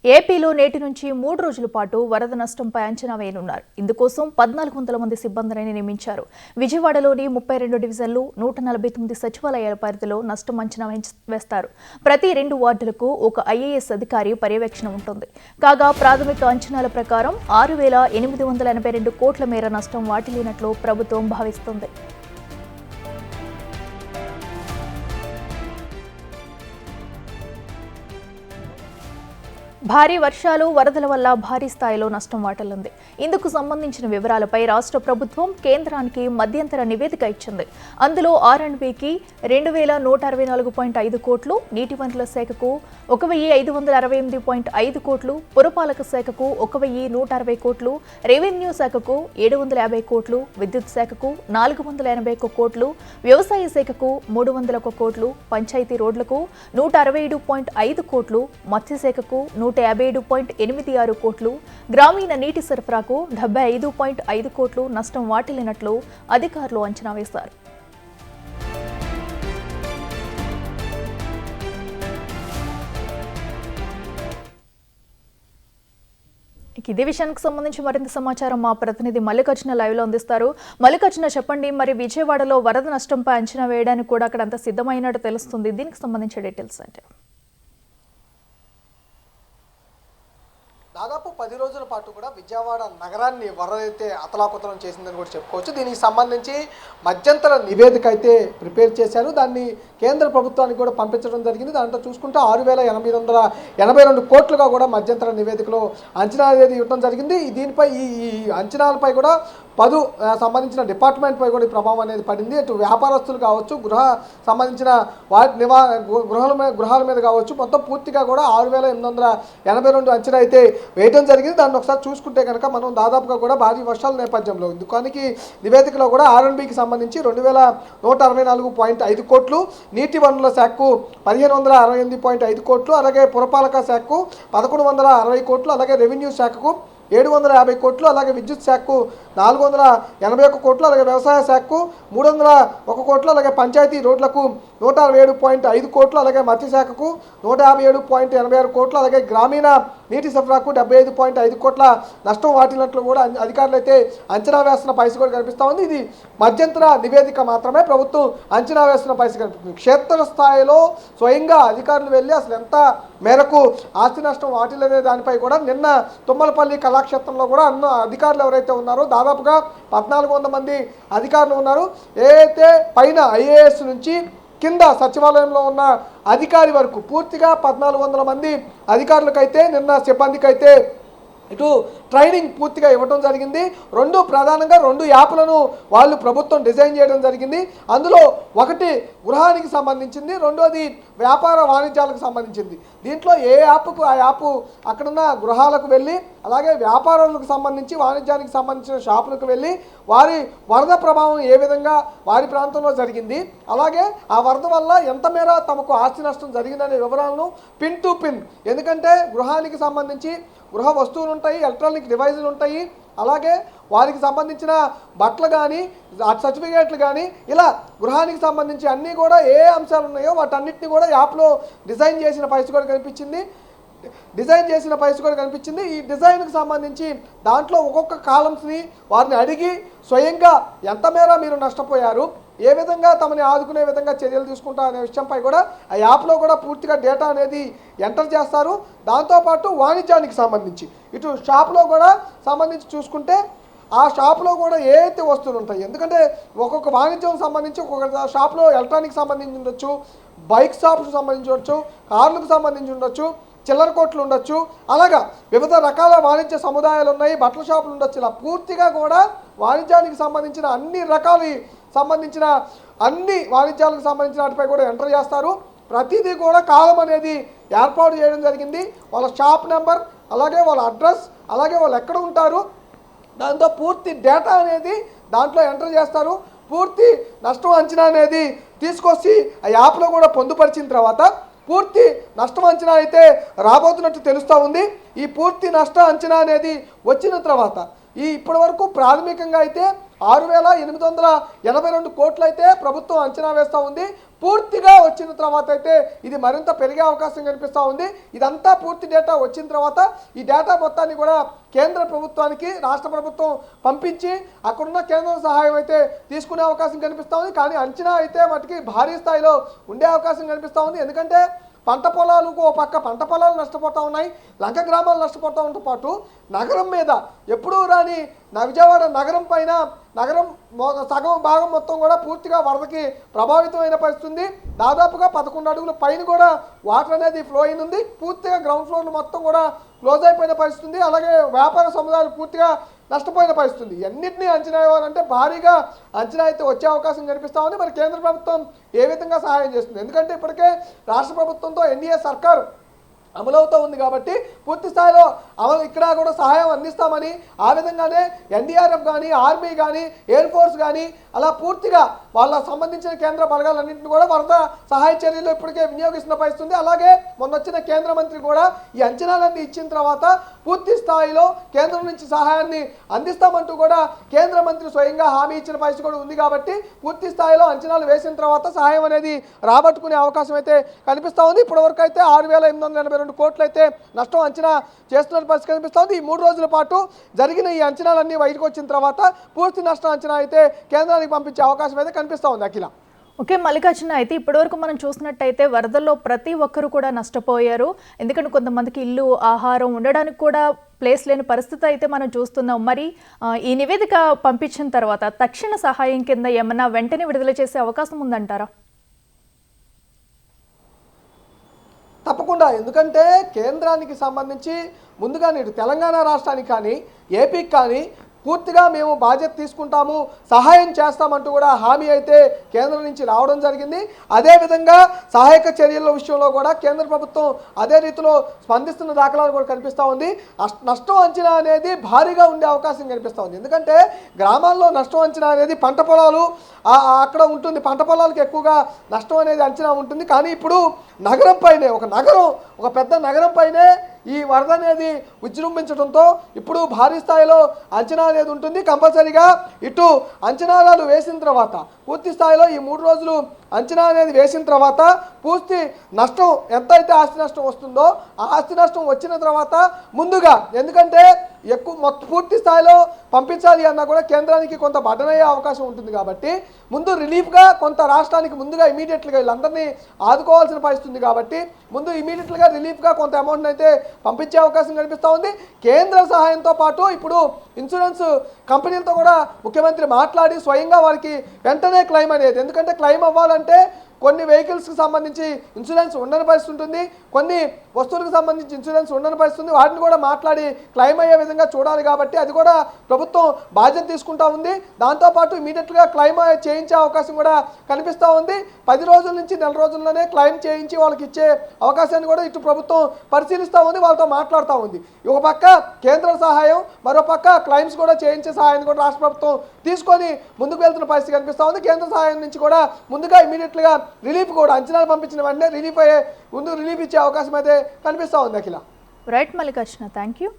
ఏపీలో నేటి నుంచి 3 రోజుల పాటు వరద నష్టంపై అంచనా వేయనున్నారు. ఇందుకోసం 1400 మంది సిబ్బందిని నియమించారు. విజయవాడలోని 32 డివిజన్లు 149 సచివాలయాల పరిధిలో నష్టం అంచనా వేస్తారు. ప్రతి 2 వార్డులకు ఒక ఐఏఎస్ అధికారి పర్యవేక్షణ ఉంటుంది. కాగా ప్రాథమిక అంచనాల ప్రకారం 6,882 కోట్ల మేర నష్టం వాటిల్లినట్లు ప్రభుత్వం భావిస్తోంది. భారీ వర్షాలు, వరదల వల్ల భారీ స్థాయిలో నష్టం వాటిల్లింది. ఇందుకు సంబంధించిన వివరాలపై రాష్ట్ర ప్రభుత్వం కేంద్రానికి మధ్యంతర నివేదిక ఇచ్చింది. అందులో R&Bకి 2,164.5 కోట్లు, నీటివనరుల శాఖకు 1,568.5 కోట్లు, పురపాలక శాఖకు 1,160 కోట్లు, రెవెన్యూ శాఖకు 750 కోట్లు, విద్యుత్ శాఖకు 481 కోట్లు, వ్యవసాయ శాఖకు 301 కోట్లు, పంచాయతీ రోడ్లకు 167.5 కోట్లు, మత్స్యశాఖకు 157.86 కోట్లు, గ్రామీణ నీటి సరఫరాకు 75.5 కోట్లు నష్టం వాటిల్లినట్లు అధికారులు అంచనా వేశారు. ఇదే విషయానికి సంబంధించి మరింత సమాచారం మా ప్రతినిధి మల్లికార్జున లైవ్ లో అందిస్తారు. మల్లికార్జున, చెప్పండి, మరి విజయవాడలో వరద నష్టంపై అంచనా వేయడానికి కూడా అక్కడ అంత సిద్ధమైనట్టు తెలుస్తుంది. దీనికి సంబంధించిన డీటెయిల్స్ అంటే దాదాపు 10 రోజుల పాటు కూడా విజయవాడ నగరాన్ని వరద అయితే అతలాకుతలం చేసిందని కూడా చెప్పుకోవచ్చు. దీనికి సంబంధించి మధ్యంతర నివేదిక అయితే ప్రిపేర్ చేశారు. దాన్ని కేంద్ర ప్రభుత్వానికి కూడా పంపించడం జరిగింది. దాంట్లో చూసుకుంటే 6,882 కోట్లుగా కూడా మధ్యంతర నివేదికలో అంచనా అనేది ఇవ్వడం జరిగింది. దీనిపై ఈ అంచనాలపై కూడా 10 సంబంధించిన డిపార్ట్మెంట్ పై కూడా ఈ ప్రభావం అనేది పడింది. ఇటు వ్యాపారస్తులు కావచ్చు, సంబంధించిన వాటి గృహాల మీద కావచ్చు, మొత్తం పూర్తిగా కూడా 6,882 అంచనా అయితే వేయడం జరిగింది. దాన్ని ఒకసారి చూసుకుంటే కనుక మనం దాదాపుగా కూడా భారీ వర్షాల నేపథ్యంలో ఇందుకానికి నివేదికలో కూడా R&Bకి సంబంధించి 2,164.5 కోట్లు, నీటి వనరుల శాఖకు 1,568.5 కోట్లు, అలాగే పురపాలక శాఖకు 1,160 కోట్లు, అలాగే రెవెన్యూ శాఖకు 750 కోట్లు, అలాగే విద్యుత్ శాఖకు 481 కోట్లు, అలాగే వ్యవసాయ శాఖకు 301 కోట్లు, అలాగే పంచాయతీ రోడ్లకు 167.5 కోట్లు, అలాగే మత్స్యశాఖకు 157.86 కోట్లు, అలాగే గ్రామీణ నీటి సరఫరాకు 75.5 కోట్ల నష్టం వాటిల్లినట్లు కూడా అధికారులు అయితే అంచనా వేస్తున్న పరిస్థితి కూడా కనిపిస్తూ ఉంది. ఇది మధ్యంతర నివేదిక మాత్రమే, ప్రభుత్వం అంచనా వేస్తున్న పరిస్థితి కనిపిస్తుంది. క్షేత్రస్థాయిలో స్వయంగా అధికారులు వెళ్ళి అసలు ఎంత మేరకు ఆస్తి నష్టం వాటిల్లనే దానిపై కూడా నిన్న తుమ్మలపల్లి కళాక్షేత్రంలో కూడా అధికారులు ఎవరైతే ఉన్నారో దాదాపుగా 1,400 మంది అధికారులు ఉన్నారు. ఏదైతే పైన ఐఏఎస్ నుంచి కింద సచివాలయంలో ఉన్న అధికారి వరకు పూర్తిగా 1,400 మంది అధికారులకైతే నిన్న సిబ్బందికైతే ఇటు ట్రైనింగ్ పూర్తిగా ఇవ్వడం జరిగింది. ప్రధానంగా 2 యాప్లను వాళ్ళు ప్రభుత్వం డిజైన్ చేయడం జరిగింది. అందులో ఒకటి గృహానికి సంబంధించింది, రెండోది వ్యాపార వాణిజ్యాలకు సంబంధించింది. దీంట్లో ఏ యాప్కు ఆ యాప్ అక్కడున్న గృహాలకు వెళ్ళి, అలాగే వ్యాపారాలకు సంబంధించి వాణిజ్యానికి సంబంధించిన షాపులకు వెళ్ళి వారి వరద ప్రభావం ఏ విధంగా వారి ప్రాంతంలో జరిగింది, అలాగే ఆ వరద వల్ల ఎంత మేర తమకు ఆస్తి నష్టం జరిగిందనే వివరాలను పిన్ టు పిన్, ఎందుకంటే గృహానికి సంబంధించి గృహ వస్తువులు ఉంటాయి, ఎలక్ట్రానిక్ డివైజులు ఉంటాయి, అలాగే వారికి సంబంధించిన బట్టలు కానీ సర్టిఫికేట్లు కానీ ఇలా గృహానికి సంబంధించి అన్నీ కూడా ఏ అంశాలు ఉన్నాయో వాటన్నిటిని కూడా యాప్లో డిజైన్ చేసిన పరిస్థితి కూడా కనిపించింది. ఈ డిజైన్కి సంబంధించి దాంట్లో ఒక్కొక్క కాలమ్స్ని వారిని అడిగి స్వయంగా ఎంత మేర మీరు నష్టపోయారు, ఏ విధంగా తమని ఆదుకునే విధంగా చర్యలు తీసుకుంటారు అనే విషయంపై కూడా ఆ యాప్లో కూడా పూర్తిగా డేటా అనేది ఎంటర్ చేస్తారు. దాంతోపాటు వాణిజ్యానికి సంబంధించి ఇటు షాప్లో కూడా సంబంధించి చూసుకుంటే ఆ షాప్లో కూడా ఏ అయితే వస్తువులు ఉంటాయి, ఎందుకంటే ఒక్కొక్క వాణిజ్యం సంబంధించి ఒక్కొక్క షాప్లో ఎలక్ట్రానిక్ సంబంధించి ఉండొచ్చు, బైక్ షాప్కి సంబంధించి ఉండొచ్చు, కార్లకు సంబంధించి ఉండొచ్చు, చిల్లర కొట్లు ఉండొచ్చు, అలాగా వివిధ రకాల వాణిజ్య సముదాయాలు ఉన్నాయి, బట్టల షాపులు ఉండొచ్చు. ఇలా పూర్తిగా కూడా వాణిజ్యానికి సంబంధించిన అన్ని వాణిజ్యాలకు సంబంధించిన వాటిపై కూడా ఎంటర్ చేస్తారు. ప్రతిదీ కూడా కాలం అనేది ఏర్పాటు చేయడం జరిగింది. వాళ్ళ షాప్ నెంబర్, అలాగే వాళ్ళ అడ్రస్, అలాగే వాళ్ళు ఎక్కడ ఉంటారు, దాంతో పూర్తి డేటా అనేది దాంట్లో ఎంటర్ చేస్తారు. పూర్తి నష్టం అంచనా అనేది తీసుకొచ్చి ఆ యాప్లో కూడా పొందుపరిచిన తర్వాత పూర్తి నష్టం అంచనా అయితే రాబోతున్నట్టు తెలుస్తూ ఉంది. ఈ పూర్తి నష్ట అంచనా అనేది వచ్చిన తర్వాత ఇప్పటి వరకు ప్రాథమికంగా అయితే 6,882 కోట్లు అయితే ప్రభుత్వం అంచనా వేస్తూ ఉంది. పూర్తిగా వచ్చిన తర్వాత అయితే ఇది మరింత పెరిగే అవకాశం కనిపిస్తూ ఉంది. ఇదంతా పూర్తి డేటా వచ్చిన తర్వాత ఈ డేటా మొత్తాన్ని కూడా కేంద్ర ప్రభుత్వానికి రాష్ట్ర ప్రభుత్వం పంపించి అక్కడున్న కేంద్ర సహాయం అయితే తీసుకునే అవకాశం కనిపిస్తూ ఉంది. కానీ అంచనా అయితే మటుకి భారీ స్థాయిలో ఉండే అవకాశం కనిపిస్తూ ఉంది. ఎందుకంటే పంట పొలాలకు ఓ పక్క పంట పొలాలు నష్టపోతూ ఉన్నాయి, లంక గ్రామాలు నష్టపోతూ ఉంటూ పాటు నగరం మీద ఎప్పుడూ రాని విజయవాడ నగరం పైన నగరం సగం భాగం మొత్తం కూడా పూర్తిగా వరదకి ప్రభావితమైన పరిస్థితి. దాదాపుగా 11 అడుగుల పైన కూడా వాటర్ అనేది ఫ్లో అయిన ఉంది. పూర్తిగా గ్రౌండ్ ఫ్లోర్లు మొత్తం కూడా క్లోజ్ అయిపోయిన పరిస్థితి. అలాగే వ్యాపార సముదాయాలు పూర్తిగా నష్టపోయిన పరిస్థితి. అన్నింటినీ అంచనా వేయాలంటే భారీగా అంచనా అయితే వచ్చే అవకాశం కనిపిస్తూ ఉంది. మరి కేంద్ర ప్రభుత్వం ఏ విధంగా సహాయం చేస్తుంది? ఎందుకంటే ఇప్పటికే రాష్ట్ర ప్రభుత్వంతో ఎన్డీఏ సర్కారు అమలవుతూ ఉంది కాబట్టి పూర్తి స్థాయిలో ఇక్కడ కూడా సహాయం అందిస్తామని, ఆ విధంగానే ఎన్డీఆర్ఎఫ్ కానీ, ఆర్మీ కానీ, ఎయిర్ ఫోర్స్ కానీ అలా పూర్తిగా వాళ్ళ సంబంధించిన కేంద్ర బలగాలన్నింటినీ కూడా వరద సహాయ చర్యలు ఇప్పటికే వినియోగిస్తున్న పరిస్థితి. అలాగే మొన్న వచ్చిన కేంద్ర మంత్రి కూడా ఈ అంచనాలన్నీ ఇచ్చిన తర్వాత పూర్తి స్థాయిలో కేంద్రం నుంచి సహాయాన్ని అందిస్తామంటూ కూడా కేంద్ర మంత్రి స్వయంగా హామీ ఇచ్చిన పరిస్థితి కూడా ఉంది. కాబట్టి పూర్తి స్థాయిలో అంచనాలు వేసిన తర్వాత సహాయం అనేది రాబట్టుకునే అవకాశం అయితే కనిపిస్తూ ఉంది. ఇప్పటివరకు అయితే 6,882 కోట్లు అయితే నష్టం అంచనా చేస్తున్న పరిస్థితి కనిపిస్తూ ఉంది. ఈ 3 రోజుల పాటు జరిగిన ఈ అంచనాలన్నీ బయటకు వచ్చిన తర్వాత పూర్తి నష్టం అంచనా అయితే కేంద్రానికి పంపించే అవకాశం అయితే కనిపిస్తూ ఉంది. అఖిల, ఓకే మల్లికార్జున, అయితే ఇప్పటివరకు మనం చూసినట్టయితే వరదల్లో ప్రతి ఒక్కరు కూడా నష్టపోయారు. ఎందుకంటే కొంతమందికి ఇల్లు, ఆహారం ఉండడానికి కూడా ప్లేస్ లేని పరిస్థితి అయితే మనం చూస్తున్నాం. మరి ఈ నివేదిక పంపించిన తర్వాత తక్షణ సహాయం కింద ఏమన్నా వెంటనే విడుదల చేసే అవకాశం ఉందంటారా? తప్పకుండా. ఎందుకంటే కేంద్రానికి సంబంధించి ముందుగా ఇటు తెలంగాణ రాష్ట్రానికి కానీ, ఏపీకి కానీ పూర్తిగా మేము బాధ్యత తీసుకుంటాము, సహాయం చేస్తామంటూ కూడా హామీ అయితే కేంద్రం నుంచి రావడం జరిగింది. అదేవిధంగా సహాయక చర్యల విషయంలో కూడా కేంద్ర ప్రభుత్వం అదే రీతిలో స్పందిస్తున్న దాఖలాలు కూడా కనిపిస్తూ ఉంది. నష్టం అంచనా అనేది భారీగా ఉండే అవకాశం కనిపిస్తూ ఉంది. ఎందుకంటే గ్రామాల్లో నష్టం అంచనా అనేది పంట పొలాలు అక్కడ ఉంటుంది, పంట పొలాలకు ఎక్కువగా నష్టం అనేది అంచనా ఉంటుంది. కానీ ఇప్పుడు నగరం పైనే ఒక పెద్ద నగరం పైనే ఈ వరద అనేది విజృంభించడంతో ఇప్పుడు భారీ స్థాయిలో అంచనా అనేది ఉంటుంది. కంపల్సరీగా ఇటు అంచనాలు వేసిన తర్వాత పూర్తి స్థాయిలో ఈ 3 రోజులు అంచనా అనేది వేసిన తర్వాత పూర్తి నష్టం ఎంతైతే ఆస్తి నష్టం వస్తుందో ఆ ఆస్తి నష్టం వచ్చిన తర్వాత ముందుగా, ఎందుకంటే పూర్తి స్థాయిలో పంపించాలి అన్నా కూడా కేంద్రానికి కొంత బర్డెన్ అయ్యే అవకాశం ఉంటుంది. కాబట్టి ముందు రిలీఫ్గా కొంత రాష్ట్రానికి ముందుగా ఇమీడియట్గా వీళ్ళందరినీ ఆదుకోవాల్సిన పరిస్థితి ఉంది. కాబట్టి ముందు ఇమీడియట్గా రిలీఫ్గా కొంత అమౌంట్ అయితే పంపించే అవకాశం కనిపిస్తూ ఉంది. కేంద్ర సహాయంతో పాటు ఇప్పుడు ఇన్సూరెన్స్ కంపెనీలతో కూడా ముఖ్యమంత్రి మాట్లాడి స్వయంగా వారికి వెంటనే క్లెయిమ్ అనేది, ఎందుకంటే క్లెయిమ్ అవ్వాలంటే కొన్ని వెహికల్స్కి సంబంధించి ఇన్సూరెన్స్ ఉండని పరిస్థితి ఉంటుంది, కొన్ని వస్తువులకు సంబంధించి ఇన్సూరెన్స్ ఉండని పరిస్థితి ఉంది. వాటిని కూడా మాట్లాడి క్లెయిమ్ అయ్యే విధంగా చూడాలి. కాబట్టి అది కూడా ప్రభుత్వం బాధ్యత తీసుకుంటూ ఉంది. దాంతోపాటు ఇమీడియట్గా క్లెయిమ్ చేయించే అవకాశం కూడా కనిపిస్తూ ఉంది. 10 రోజుల నుంచి నెల రోజుల్లోనే క్లెయిమ్ చేయించి వాళ్ళకి ఇచ్చే అవకాశాన్ని కూడా ఇటు ప్రభుత్వం పరిశీలిస్తూ ఉంది, వాళ్ళతో మాట్లాడుతూ ఉంది. ఒక పక్క కేంద్ర సహాయం, మరో పక్క క్లెయిమ్స్ కూడా చేయించే సహాయాన్ని కూడా రాష్ట్ర ప్రభుత్వం తీసుకొని ముందుకు వెళ్తున్న పరిస్థితి కనిపిస్తూ ఉంది. కేంద్ర సహాయం నుంచి కూడా ముందుగా ఇమీడియట్గా రిలీఫ్ కూడా అంచనాలు పంపించిన వెంటనే రిలీఫ్ ఇచ్చే అవకాశం అయితే కనిపిస్తూ ఉంది. అఖిల, రైట్ మల్లికార్జున, థ్యాంక్ యూ.